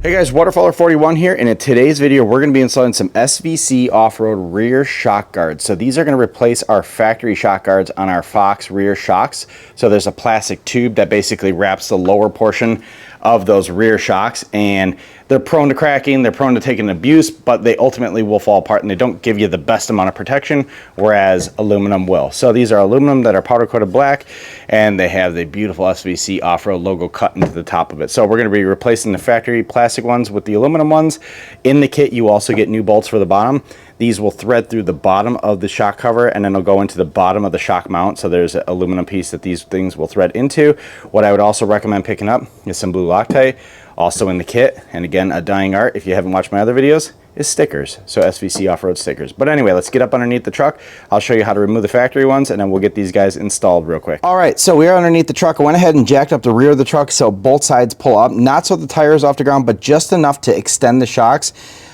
Hey guys, Waterfowler41 here, and in today's video we're going to be installing some SVC Offroad rear shock guards. So these are going to replace our factory shock guards on our Fox rear shocks. So there's a plastic tube that basically wraps the lower portion of those rear shocks, and they're prone to cracking, they're prone to taking abuse, but they ultimately will fall apart and they don't give you the best amount of protection, whereas aluminum will. So these are aluminum that are powder coated black, and they have the beautiful SVC Offroad logo cut into the top of it. So we're going to be replacing the factory plastic ones with the aluminum ones. In the kit you also get new bolts for the bottom. These will thread through the bottom of the shock cover, and then they'll go into the bottom of the shock mount. So there's an aluminum piece that these things will thread into. What I would also recommend picking up is some blue Loctite. Also in the kit, and again, a dying art if you haven't watched my other videos, is stickers. So SVC Offroad stickers. But anyway, let's get up underneath the truck. I'll show you how to remove the factory ones, and then we'll get these guys installed real quick. All right, so we are underneath the truck. I went ahead and jacked up the rear of the truck so both sides pull up, not so the tire is off the ground, but just enough to extend the shocks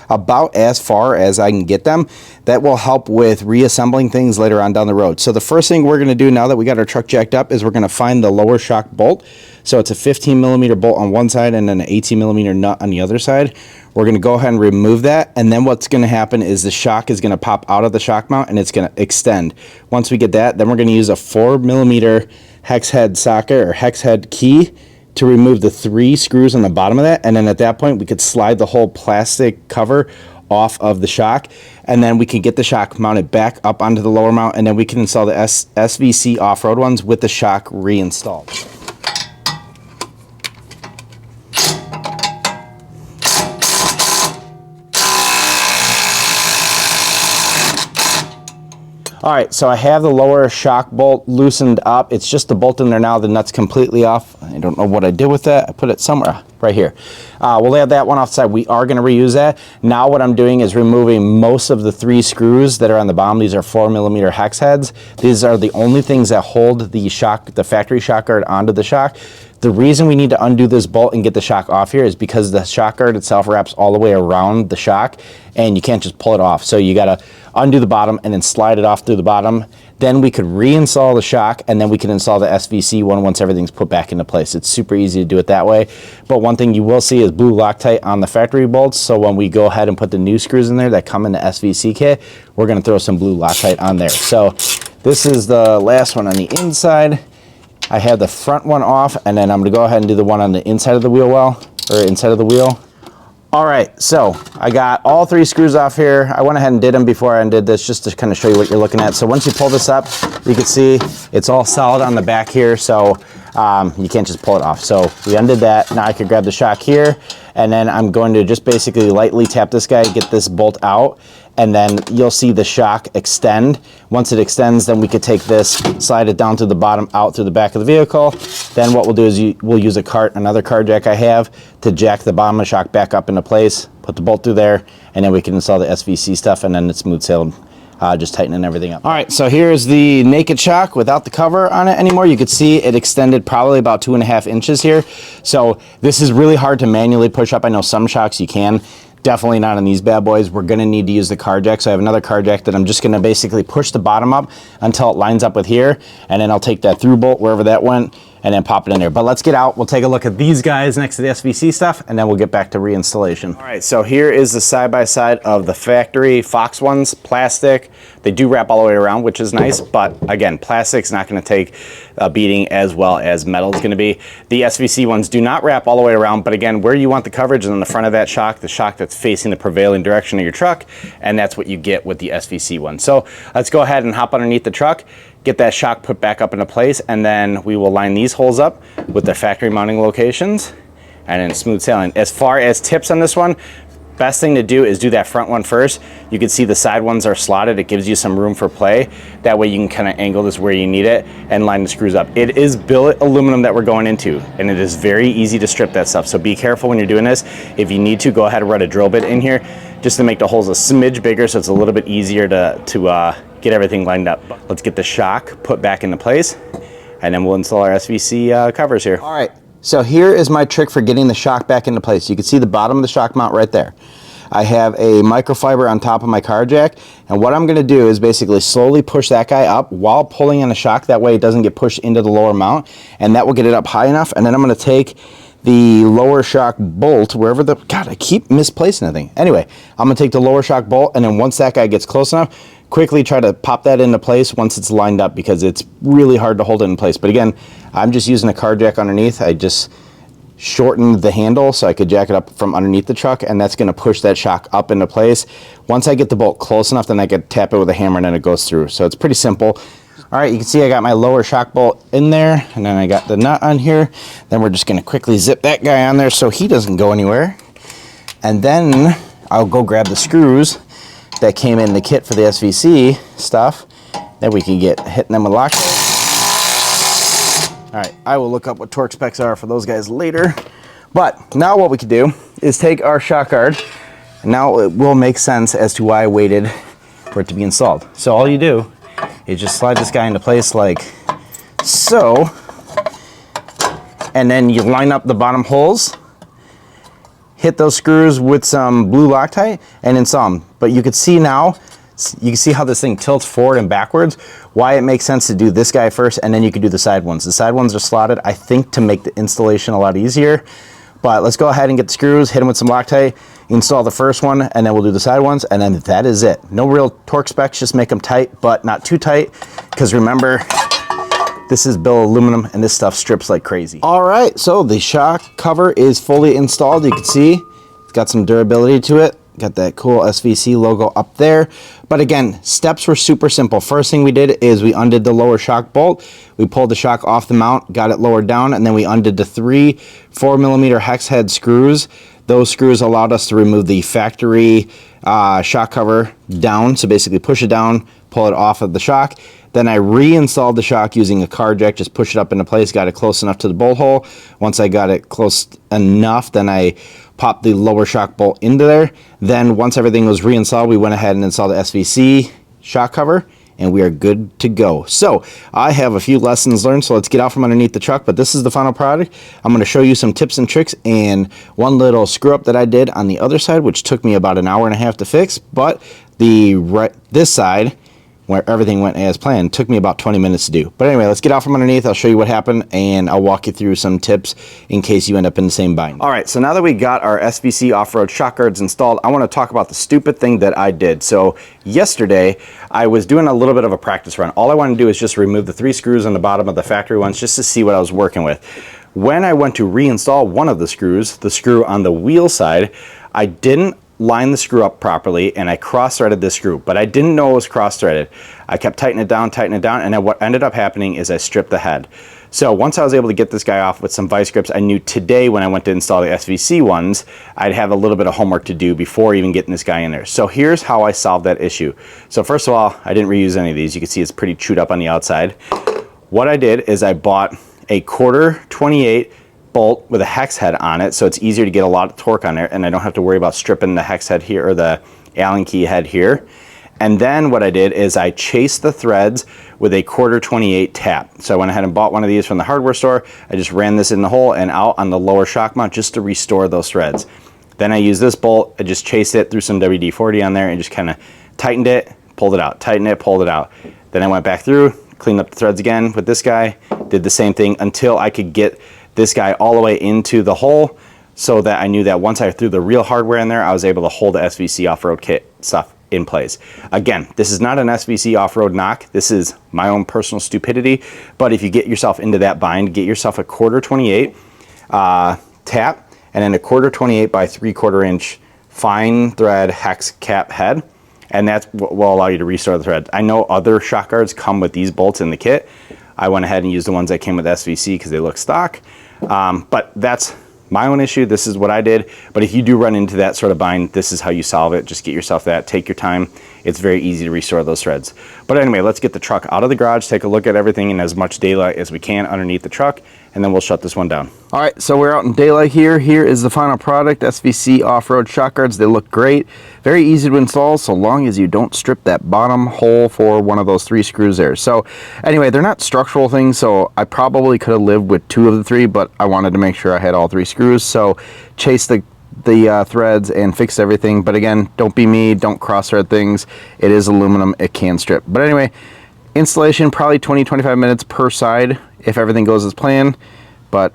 about as far as I can get them. That will help with reassembling things later on down the road. So the first thing we're going to do now that we got our truck jacked up is we're going to find the lower shock bolt. So it's a 15mm bolt on one side and then an 18mm nut on the other side. We're going to go ahead and remove that, and then what's going to happen is the shock is going to pop out of the shock mount and it's going to extend. Once we get that, then we're going to use a 4mm hex head socket or hex head key to remove the 3 screws on the bottom of that, and then at that point we could slide the whole plastic cover off of the shock, and then we can get the shock mounted back up onto the lower mount, and then we can install the SVC Offroad ones with the shock reinstalled. All right, so I have the lower shock bolt loosened up. It's just the bolt in there now. The nut's completely off. I don't know what I did with that. I put it somewhere right here. We'll have that one offside. We are going to reuse that. Now what I'm doing is removing most of the 3 screws that are on the bottom. These are 4mm hex heads. These are the only things that hold the shock, the factory shock guard onto the shock. The reason we need to undo this bolt and get the shock off here is because the shock guard itself wraps all the way around the shock, and you can't just pull it off. So you got to undo the bottom and then slide it off through the bottom. Then we could reinstall the shock, and then we can install the SVC one once everything's put back into place. It's super easy to do it that way. But one thing you will see is blue Loctite on the factory bolts. So when we go ahead and put the new screws in there that come in the SVC kit, we're going to throw some blue Loctite on there. So this is the last one on the inside. I have the front one off, and then I'm going to go ahead and do the one on the inside of the wheel well, or inside of the wheel. All right, so I got all 3 screws off here. I went ahead and did them before I undid this just to kind of show you what you're looking at. So once you pull this up, you can see it's all solid on the back here, so you can't just pull it off. So we undid that. Now I could grab the shock here, and then I'm going to just basically lightly tap this guy, get this bolt out, and then you'll see the shock extend. Once it extends, then we could take this, slide it down to the bottom, out through the back of the vehicle. Then what we'll do is we'll use another car jack I have to jack the bottom of the shock back up into place, put the bolt through there, and then we can install the SVC stuff, and then it's smooth sailed, just tightening everything up. All right, so here's the naked shock without the cover on it anymore. You could see it extended probably about 2.5 inches here. So this is really hard to manually push up. I know some shocks you can. Definitely not on these bad boys. We're going to need to use the car jack. So I have another car jack that I'm just going to basically push the bottom up until it lines up with here, and then I'll take that through bolt wherever that went and then pop it in there. But let's get out. We'll take a look at these guys next to the SVC stuff, and then we'll get back to reinstallation. All right, so here is the side-by-side of the factory Fox ones, plastic. They do wrap all the way around, which is nice, but again, plastic's not going to take a beating as well as metal is going to be. The SVC ones do not wrap all the way around, but again, where you want the coverage is on the front of that shock, the shock that's facing the prevailing direction of your truck, and that's what you get with the SVC one. So let's go ahead and hop underneath the truck, get that shock put back up into place, and then we will line these holes up with the factory mounting locations, and then smooth sailing. As far as tips on this one, best thing to do is do that front one first. You can see the side ones are slotted. It gives you some room for play. That way you can kind of angle this where you need it and line the screws up. It is billet aluminum that we're going into, and it is very easy to strip that stuff. So be careful when you're doing this. If you need to, go ahead and run a drill bit in here just to make the holes a smidge bigger so it's a little bit easier to get everything lined up. Let's get the shock put back into place, and then we'll install our SVC covers here. All right. So here is my trick for getting the shock back into place. You can see the bottom of the shock mount right there. I have a microfiber on top of my car jack, and what I'm going to do is basically slowly push that guy up while pulling on the shock. That way it doesn't get pushed into the lower mount, and that will get it up high enough. And then I'm going to take the lower shock bolt, wherever the, God, I keep misplacing everything. Anyway, I'm gonna take the lower shock bolt, and then once that guy gets close enough, quickly try to pop that into place once it's lined up, because it's really hard to hold it in place. But again, I'm just using a car jack underneath. I just shortened the handle so I could jack it up from underneath the truck, and that's going to push that shock up into place. Once I get the bolt close enough, then I could tap it with a hammer and then it goes through. So it's pretty simple. All right, you can see I got my lower shock bolt in there, and then I got the nut on here. Then we're just going to quickly zip that guy on there so he doesn't go anywhere. And then I'll go grab the screws that came in the kit for the SVC stuff. Then we can get hitting them with lock. All right, I will look up what torque specs are for those guys later. But now what we could do is take our shock guard, and now it will make sense as to why I waited for it to be installed. So all you do is just slide this guy into place like so, and then you line up the bottom holes, hit those screws with some blue Loctite, and install them. But you could see now, you can see how this thing tilts forward and backwards, why it makes sense to do this guy first, and then you can do the side ones. The side ones are slotted, I think, to make the installation a lot easier. But let's go ahead and get the screws, hit them with some Loctite, install the first one, and then we'll do the side ones, and then that is it. No real torque specs, just make them tight, but not too tight, because remember, this is billet aluminum, and this stuff strips like crazy. All right, so the shock cover is fully installed. You can see it's got some durability to it. Got that cool SVC logo up there. But again, steps were super simple. First thing we did is we undid the lower shock bolt. We pulled the shock off the mount, got it lowered down, and then we undid the 3 4mm hex head screws. Those screws allowed us to remove the factory shock cover down. So basically push it down, pull it off of the shock. Then I reinstalled the shock using a car jack, just push it up into place, got it close enough to the bolt hole. Once I got it close enough, then I popped the lower shock bolt into there. Then once everything was reinstalled, we went ahead and installed the SVC shock cover, and we are good to go. So I have a few lessons learned, so let's get out from underneath the truck, but this is the final product. I'm gonna show you some tips and tricks and one little screw up that I did on the other side, which took me about an hour and a half to fix, but this side, where everything went as planned, took me about 20 minutes to do. But anyway, let's get out from underneath. I'll show you what happened, and I'll walk you through some tips in case you end up in the same bind. All right, so now that we got our SVC Offroad shock guards installed, I wanna talk about the stupid thing that I did. So yesterday, I was doing a little bit of a practice run. All I wanted to do is just remove the 3 screws on the bottom of the factory ones just to see what I was working with. When I went to reinstall one of the screws, the screw on the wheel side, I didn't line the screw up properly, and I cross-threaded this screw, but I didn't know it was cross-threaded. I kept tightening it down, and then what ended up happening is I stripped the head. So once I was able to get this guy off with some vice grips, I knew today when I went to install the SVC ones, I'd have a little bit of homework to do before even getting this guy in there. So here's how I solved that issue. So first of all, I didn't reuse any of these. You can see it's pretty chewed up on the outside. What I did is I bought a 1/4 28 bolt with a hex head on it, so it's easier to get a lot of torque on there, and I don't have to worry about stripping the hex head here or the Allen key head here. And then what I did is I chased the threads with a 1/4 28 tap. So I went ahead and bought one of these from the hardware store. I just ran this in the hole and out on the lower shock mount just to restore those threads. Then I used this bolt, I just chased it, threw some WD-40 on there, and just kind of tightened it, pulled it out, tightened it, pulled it out. Then I went back through, cleaned up the threads again with this guy, did the same thing until I could get this guy all the way into the hole, so that I knew that once I threw the real hardware in there, I was able to hold the SVC Offroad kit stuff in place. Again, this is not an SVC Offroad knock. This is my own personal stupidity, but if you get yourself into that bind, get yourself a 1/4 28 tap, and then a 1/4 28 by 3/4 inch fine thread hex cap head, and that's what will allow you to restore the thread. I know other shock guards come with these bolts in the kit. I went ahead and used the ones that came with SVC because they look stock. But that's my own issue. This is what I did. But if you do run into that sort of bind, this is how you solve it. Just get yourself that. Take your time. It's very easy to restore those threads. But anyway, let's get the truck out of the garage, take a look at everything in as much daylight as we can underneath the truck, and then we'll shut this one down. All right, so we're out in daylight here. Here is the final product, SVC Offroad shock guards. They look great. Very easy to install so long as you don't strip that bottom hole for one of those 3 screws there. So anyway, they're not structural things, so I probably could have lived with 2 of the 3, but I wanted to make sure I had all 3 screws. So chase the threads and fix everything. But again, don't be me, don't cross thread things. It is aluminum, it can strip. But anyway, installation probably 20-25 minutes per side if everything goes as planned. But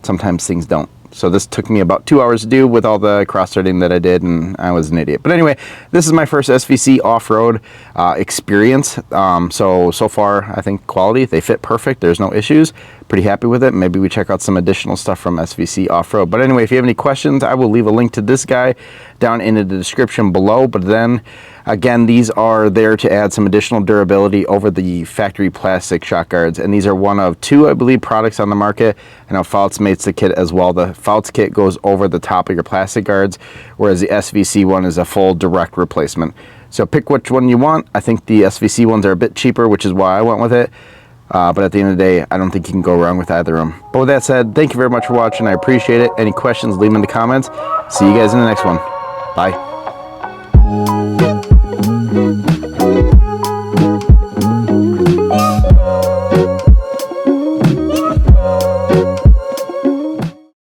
sometimes things don't. So this took me about 2 hours to do with all the cross-threading that I did, and I was an idiot. But anyway, this is my first SVC off-road experience. So far, I think quality, they fit perfect. There's no issues. Pretty happy with it. Maybe we check out some additional stuff from SVC Offroad. But anyway, if you have any questions, I will leave a link to this guy down in the description below. But then, again, these are there to add some additional durability over the factory plastic shock guards. And these are one of 2, I believe, products on the market. I know Fouts makes the kit as well. The Fouts kit goes over the top of your plastic guards, whereas the SVC one is a full direct replacement. So pick which one you want. I think the SVC ones are a bit cheaper, which is why I went with it. But at the end of the day, I don't think you can go wrong with either of them. But with that said, thank you very much for watching. I appreciate it. Any questions, leave them in the comments. See you guys in the next one. Bye.